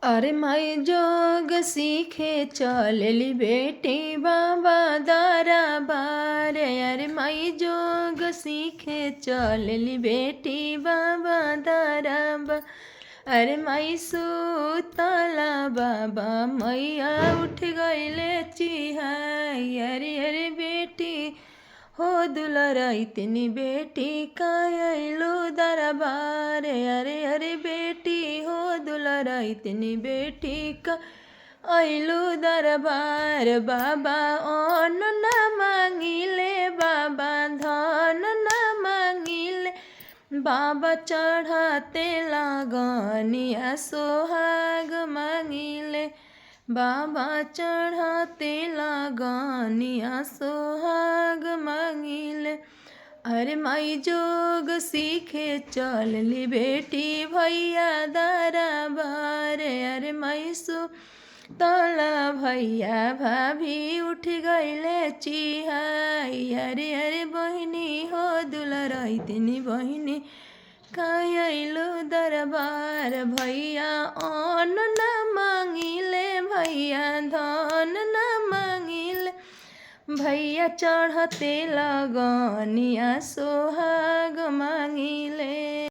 अरे माई जोग सीखे चलली बेटी बाबा दारा बारे। अरे माई जोग सीखे चलली बेटी बाबा दारा बा। अरे माई सुतला बाबा मैया उठ गईले चिहाई। अरे अरे बेटी हो दुलराई इतनी बेटी कायलू दरबार। अरे अरे बेटी हो दुलराई इतनी बेटी का आइलू दरबार। बाबा अन्न न मांगिले बाबा धन न मांगिले। बाबा चढ़ाते लगनिया सोहाग मांगिले। बाबा चढ़ाते लगनिया सोहाग मांगिले। अरे माई जोग सीखे चलली बेटी भैया दारा बारे। अरे माई तला भैया भाभी उठ गईले चिहाई। अरे अरे बहिनी हो दुलराई इतनी बहिनी कायलू दरबार। भैया अन्न न मांगिले भैया धन न मांगिले। भैया चढ़ते लगनिया सोहाग मांगिले।